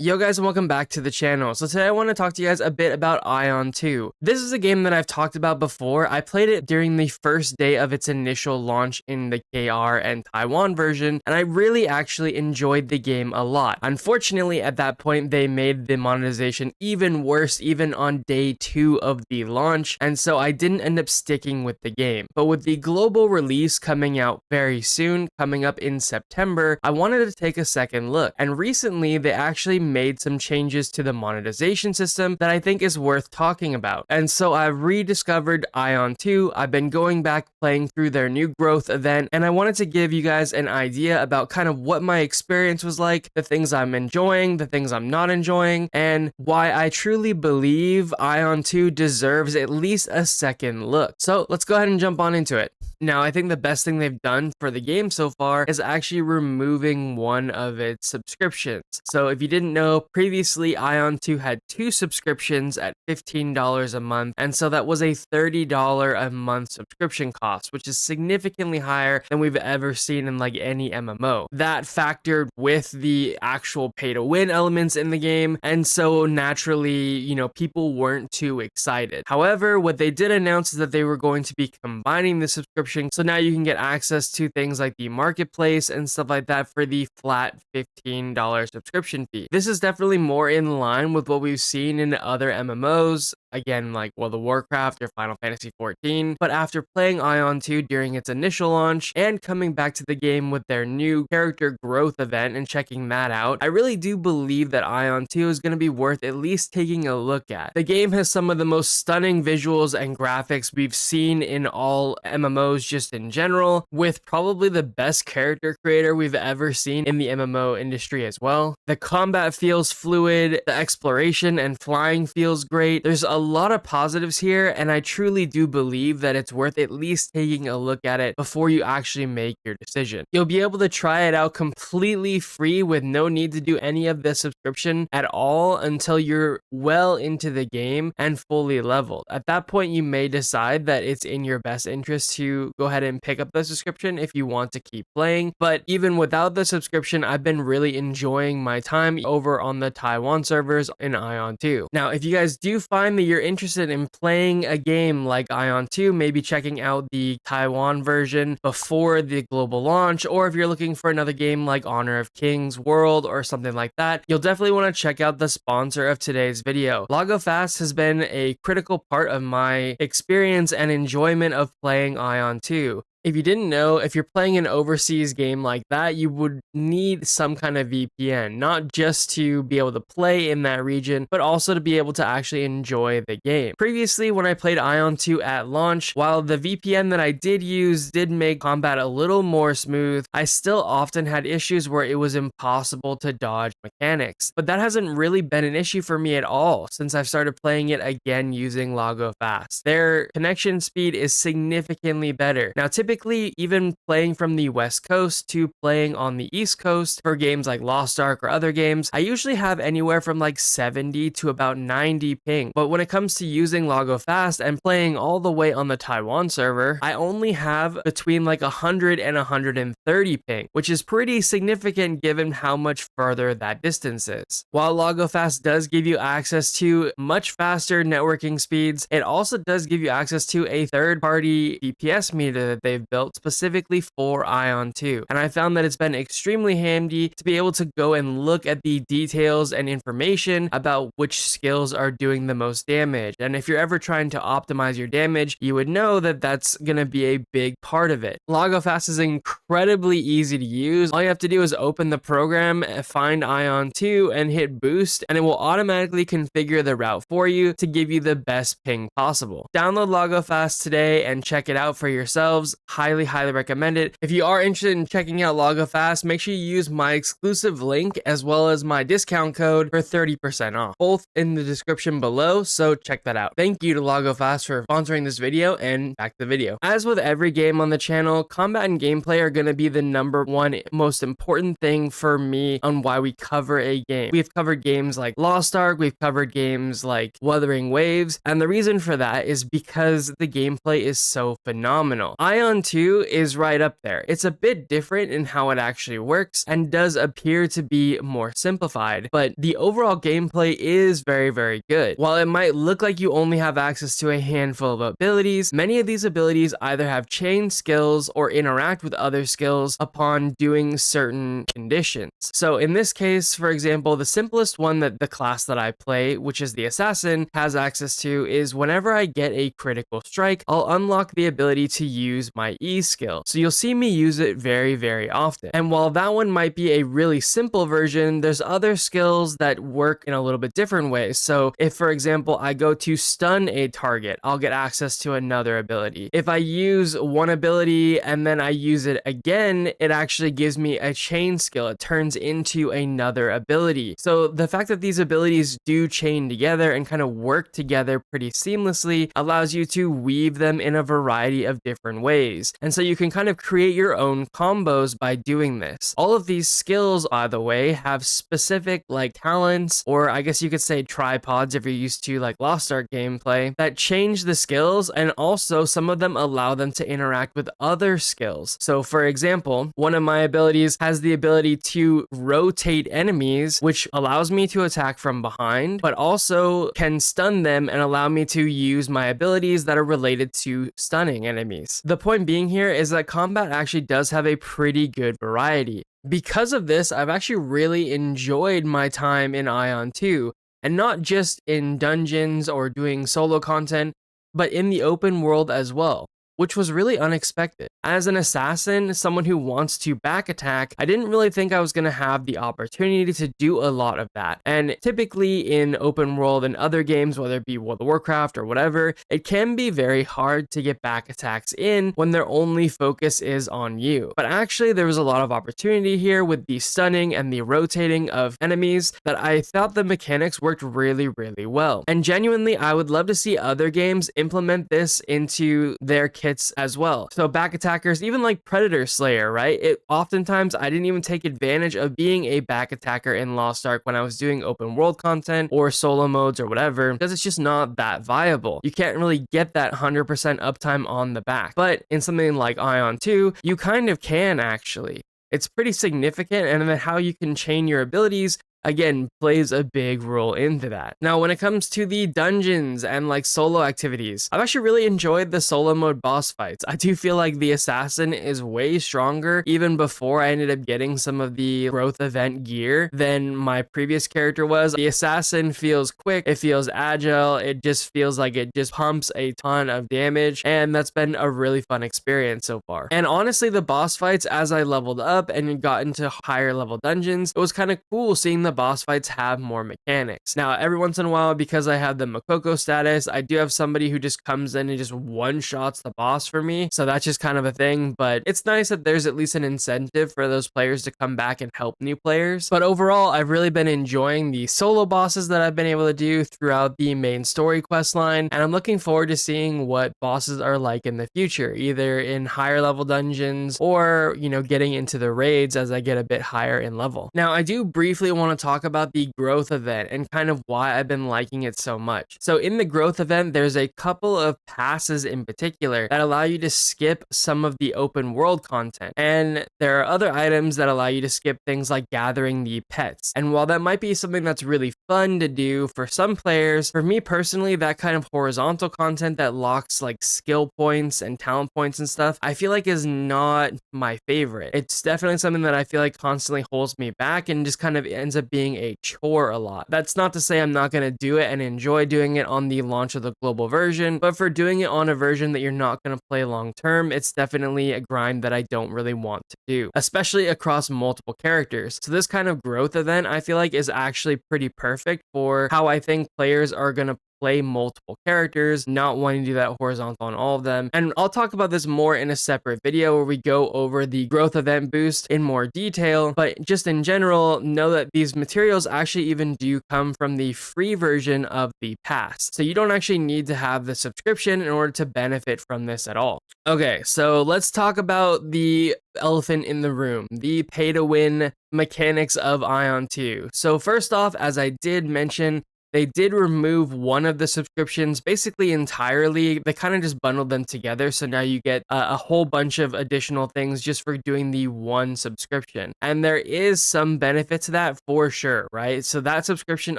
Yo guys, and welcome back to the channel. So today I want to talk to you guys a bit about Aion 2. This is a game that I've talked about before. I played it during the first day of its initial launch in the KR and Taiwan version, and I really actually enjoyed the game a lot. Unfortunately, at that point, they made the monetization even worse even on day 2 of the launch, and so I didn't end up sticking with the game. But with the global release coming out very soon, coming up in September, I wanted to take a second look. And recently, they actually made some changes to the monetization system that I think is worth talking about. And so I've rediscovered Aion 2. I've been going back playing through their new growth event, and I wanted to give you guys an idea about kind of what my experience was like, the things I'm enjoying, the things I'm not enjoying, and why I truly believe Aion 2 deserves at least a second look. So let's go ahead and jump on into it. Now, I think the best thing they've done for the game so far is actually removing one of its subscriptions. So if you didn't know, previously Aion 2 had 2 subscriptions at $15 a month, and so that was a $30 a month subscription cost, which is significantly higher than we've ever seen in like any MMO. That factored with the actual pay to win elements in the game, and so naturally, people weren't too excited. However, what they did announce is that they were going to be combining the subscription, so now you can get access to things like the marketplace and stuff like that for the flat $15 subscription fee. This is definitely more in line with what we've seen in other MMOs. Again, like World of Warcraft or Final Fantasy XIV. But after playing Aion 2 during its initial launch and coming back to the game with their new character growth event and checking that out, I really do believe that Aion 2 is going to be worth at least taking a look at. The game has some of the most stunning visuals and graphics we've seen in all MMOs just in general, with probably the best character creator we've ever seen in the MMO industry as well. The combat feels fluid, the exploration and flying feels great. There's a lot of positives here, and I truly do believe that it's worth at least taking a look at it before you actually make your decision. You'll be able to try it out completely free with no need to do any of the subscription at all until you're well into the game and fully leveled. At that point, you may decide that it's in your best interest to go ahead and pick up the subscription if you want to keep playing. But even without the subscription, I've been really enjoying my time over on the Taiwan servers in Aion 2. Now, if you guys do find that you're interested in playing a game like Aion 2, maybe checking out the Taiwan version before the global launch, or if you're looking for another game like Honor of Kings World or something like that, you'll definitely want to check out the sponsor of today's video. LagoFast has been a critical part of my experience and enjoyment of playing Aion 2. If you didn't know, if you're playing an overseas game like that, you would need some kind of VPN, not just to be able to play in that region, but also to be able to actually enjoy the game. Previously, when I played Aion 2 at launch, while the VPN that I did use did make combat a little more smooth, I still often had issues where it was impossible to dodge mechanics. But that hasn't really been an issue for me at all since I've started playing it again using LagoFast. Their connection speed is significantly better. Now, typically, even playing from the West Coast to playing on the East Coast for games like Lost Ark or other games, I usually have anywhere from like 70 to about 90 ping. But when it comes to using LagoFast and playing all the way on the Taiwan server, I only have between like 100 and 130 ping, which is pretty significant given how much further that distance is. While LagoFast does give you access to much faster networking speeds, it also does give you access to a third-party DPS meter that they've built specifically for Aion 2, and I found that it's been extremely handy to be able to go and look at the details and information about which skills are doing the most damage. And if you're ever trying to optimize your damage, you would know that that's going to be a big part of it. LagoFast is incredibly easy to use. All you have to do is open the program, find Aion 2, and hit boost, and it will automatically configure the route for you to give you the best ping possible. Download LagoFast today and check it out for yourselves. Highly recommend it. If you are interested in checking out LagoFast, make sure you use my exclusive link as well as my discount code for 30% off, both in the description below, so check that out. Thank you to LagoFast for sponsoring this video, and back to the video. As with every game on the channel, combat and gameplay are going to be the #1 most important thing for me on why we cover a game. We've covered games like Lost Ark, we've covered games like Wuthering Waves, and the reason for that is because the gameplay is so phenomenal. Aion Aion 2 is right up there. It's a bit different in how it actually works and does appear to be more simplified, but the overall gameplay is very, very good. While it might look like you only have access to a handful of abilities, many of these abilities either have chain skills or interact with other skills upon doing certain conditions. So in this case, for example, the simplest one that the class that I play, which is the assassin, has access to is whenever I get a critical strike, I'll unlock the ability to use my E skill. So you'll see me use it very, very often. And while that one might be a really simple version, there's other skills that work in a little bit different ways. So if, for example, I go to stun a target, I'll get access to another ability. If I use one ability and then I use it again, it actually gives me a chain skill. It turns into another ability. So the fact that these abilities do chain together and kind of work together pretty seamlessly allows you to weave them in a variety of different ways. And so you can kind of create your own combos by doing this. All of these skills, by the way, have specific like talents, or I guess you could say tripods if you're used to like Lost Ark gameplay, that change the skills, and also some of them allow them to interact with other skills. So for example, one of my abilities has the ability to rotate enemies, which allows me to attack from behind, but also can stun them and allow me to use my abilities that are related to stunning enemies. The point being here is that combat actually does have a pretty good variety. Because of this, I've actually really enjoyed my time in Aion 2, and not just in dungeons or doing solo content, but in the open world as well, which was really unexpected. As an assassin, someone who wants to back attack, I didn't really think I was going to have the opportunity to do a lot of that. And typically in open world and other games, whether it be World of Warcraft or whatever, it can be very hard to get back attacks in when their only focus is on you. But actually there was a lot of opportunity here with the stunning and the rotating of enemies that I thought the mechanics worked really, really well. And genuinely, I would love to see other games implement this into their kits as well. So back attackers, even like Predator Slayer, right? Oftentimes I didn't even take advantage of being a back attacker in Lost Ark when I was doing open world content or solo modes or whatever, because it's just not that viable. You can't really get that 100% uptime on the back. But in something like Aion 2, you kind of can actually. It's pretty significant, and then how you can chain your abilities again plays a big role into that. Now, when it comes to the dungeons and like solo activities, I've actually really enjoyed the solo mode boss fights. I do feel like the assassin is way stronger even before I ended up getting some of the growth event gear than my previous character was. The assassin feels quick, it feels agile, it just feels like it just pumps a ton of damage, and that's been a really fun experience so far. And honestly, the boss fights, as I leveled up and got into higher level dungeons, it was kind of cool seeing the boss fights have more mechanics. Now, every once in a while, because I have the Makoko status, I do have somebody who just comes in and just one-shots the boss for me, so that's just kind of a thing, but it's nice that there's at least an incentive for those players to come back and help new players. But overall, I've really been enjoying the solo bosses that I've been able to do throughout the main story quest line, and I'm looking forward to seeing what bosses are like in the future, either in higher level dungeons or, you know, getting into the raids as I get a bit higher in level. Now, I do briefly want to talk about the growth event and kind of why I've been liking it so much. So in the growth event, there's a couple of passes in particular that allow you to skip some of the open world content. And there are other items that allow you to skip things like gathering the pets. And while that might be something that's really fun to do for some players, for me personally, that kind of horizontal content that locks like skill points and talent points and stuff, I feel like is not my favorite. It's definitely something that I feel like constantly holds me back and just kind of ends up being a chore a lot. That's not to say I'm not going to do it and enjoy doing it on the launch of the global version, but for doing it on a version that you're not going to play long term, it's definitely a grind that I don't really want to do, especially across multiple characters. So this kind of growth event, I feel like, is actually pretty perfect for how I think players are going to play multiple characters, not wanting to do that horizontal on all of them. And I'll talk about this more in a separate video where we go over the growth event boost in more detail, but just in general, know that these materials actually even do come from the free version of the pass. So you don't actually need to have the subscription in order to benefit from this at all. Okay, so let's talk about the elephant in the room, the pay to win mechanics of Aion 2. So first off, as I did mention, they did remove one of the subscriptions basically entirely. They kind of just bundled them together. So now you get a whole bunch of additional things just for doing the one subscription. And there is some benefit to that for sure, right? So that subscription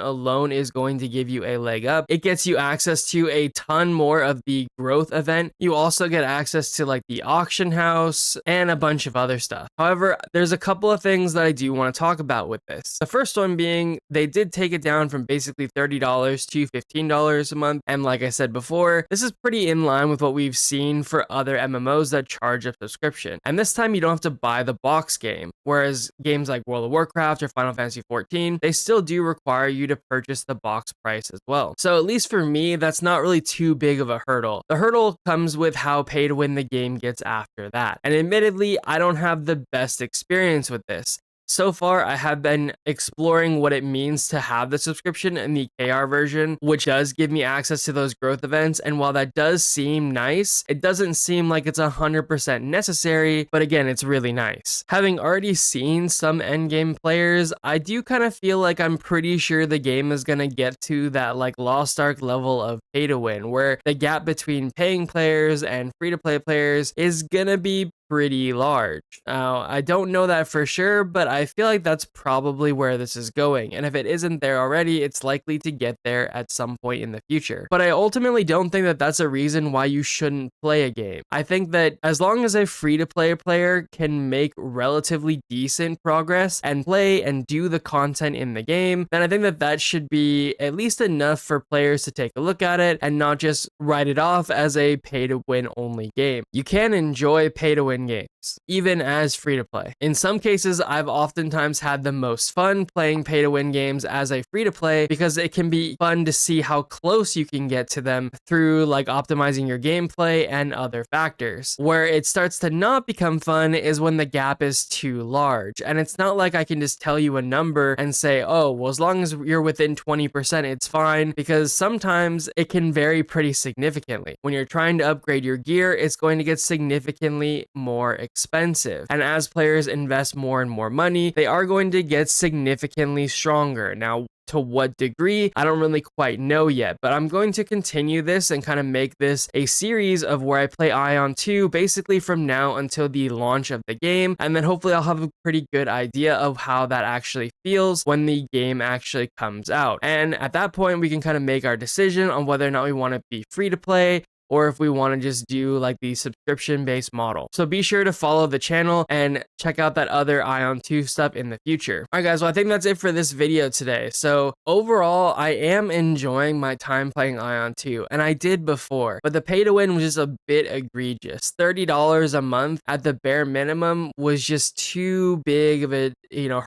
alone is going to give you a leg up. It gets you access to a ton more of the growth event. You also get access to like the auction house and a bunch of other stuff. However, there's a couple of things that I do want to talk about with this. The first one being they did take it down from basically $30 to $15 a month. And like I said before, this is pretty in line with what we've seen for other MMOs that charge a subscription. And this time you don't have to buy the box game. Whereas games like World of Warcraft or Final Fantasy XIV, they still do require you to purchase the box price as well. So at least for me, that's not really too big of a hurdle. The hurdle comes with how pay to win the game gets after that. And admittedly, I don't have the best experience with this. So far, I have been exploring what it means to have the subscription in the KR version, which does give me access to those growth events. And while that does seem nice, it doesn't seem like it's 100% necessary, but again, it's really nice. Having already seen some endgame players, I do kind of feel like I'm pretty sure the game is going to get to that like Lost Ark level of pay to win, where the gap between paying players and free to play players is going to be pretty large. Now, I don't know that for sure, but I feel like that's probably where this is going. And if it isn't there already, it's likely to get there at some point in the future. But I ultimately don't think that that's a reason why you shouldn't play a game. I think that as long as a free-to-play player can make relatively decent progress and play and do the content in the game, then I think that that should be at least enough for players to take a look at it and not just write it off as a pay-to-win only game. You can enjoy pay-to-win games, even as free to play. In some cases, I've oftentimes had the most fun playing pay to win games as a free to play because it can be fun to see how close you can get to them through like optimizing your gameplay and other factors. Where it starts to not become fun is when the gap is too large. And it's not like I can just tell you a number and say, oh, well, as long as you're within 20%, it's fine, because sometimes it can vary pretty significantly. When you're trying to upgrade your gear, it's going to get significantly more expensive. And as players invest more and more money, they are going to get significantly stronger. Now, to what degree, I don't really quite know yet, but I'm going to continue this and kind of make this a series of where I play Aion 2 basically from now until the launch of the game, and then hopefully I'll have a pretty good idea of how that actually feels when the game actually comes out. And at that point, we can kind of make our decision on whether or not we want to be free to play, or if we want to just do like the subscription-based model. So be sure to follow the channel and check out that other Aion 2 stuff in the future. All right, guys, well, I think that's it for this video today. So overall, I am enjoying my time playing Aion 2, and I did before, but the pay to win was just a bit egregious. $30 a month at the bare minimum was just too big of a,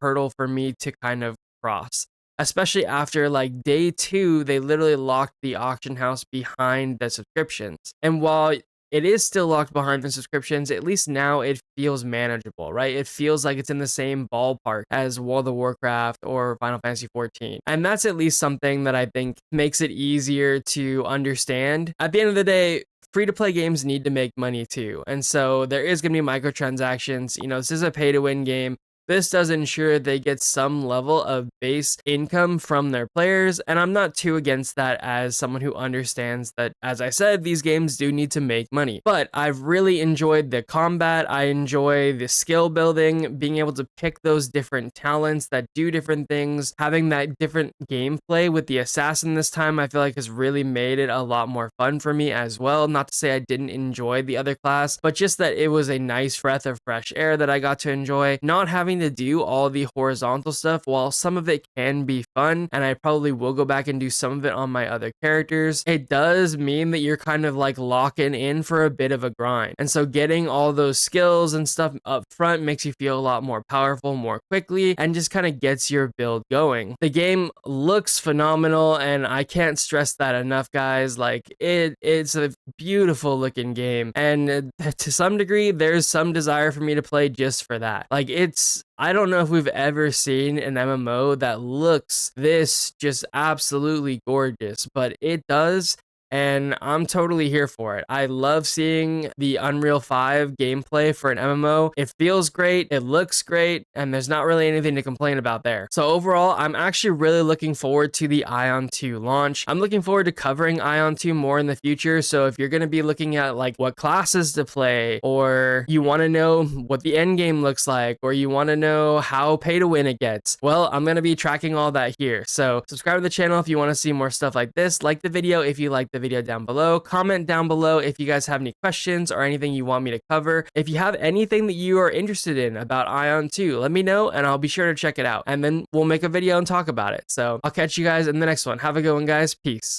hurdle for me to kind of cross. Especially after like day 2, they literally locked the auction house behind the subscriptions. And while it is still locked behind the subscriptions, at least now it feels manageable, right? It feels like it's in the same ballpark as World of Warcraft or Final Fantasy XIV. And that's at least something that I think makes it easier to understand. At the end of the day, free-to-play games need to make money too. And so there is going to be microtransactions. This is a pay-to-win game. This does ensure they get some level of base income from their players, and I'm not too against that as someone who understands that, as I said, these games do need to make money. But I've really enjoyed the combat, I enjoy the skill building, being able to pick those different talents that do different things, having that different gameplay with the assassin this time, I feel like has really made it a lot more fun for me as well. Not to say I didn't enjoy the other class, but just that it was a nice breath of fresh air that I got to enjoy. Not having to do all the horizontal stuff, while some of it can be fun, and I probably will go back and do some of it on my other characters, it does mean that you're kind of like locking in for a bit of a grind. And so getting all those skills and stuff up front makes you feel a lot more powerful more quickly and just kind of gets your build going. The game looks phenomenal, and I can't stress that enough, guys. Like it's a beautiful looking game, and to some degree there's some desire for me to play just for that. Like I don't know if we've ever seen an MMO that looks this just absolutely gorgeous, but it does. and I'm totally here for it. I love seeing the Unreal 5 gameplay for an MMO. It feels great, it looks great, and there's not really anything to complain about there. So overall, I'm actually really looking forward to the Aion 2 launch. I'm looking forward to covering Aion 2 more in the future, so if you're going to be looking at like what classes to play, or you want to know what the end game looks like, or you want to know how pay to win it gets, well, I'm going to be tracking all that here. So subscribe to the channel if you want to see more stuff like this. Like the video if you like the video down below. Comment down below if you guys have any questions or anything you want me to cover. If you have anything that you are interested in about Aion 2, let me know and I'll be sure to check it out. And then we'll make a video and talk about it. So I'll catch you guys in the next one. Have a good one, guys. Peace.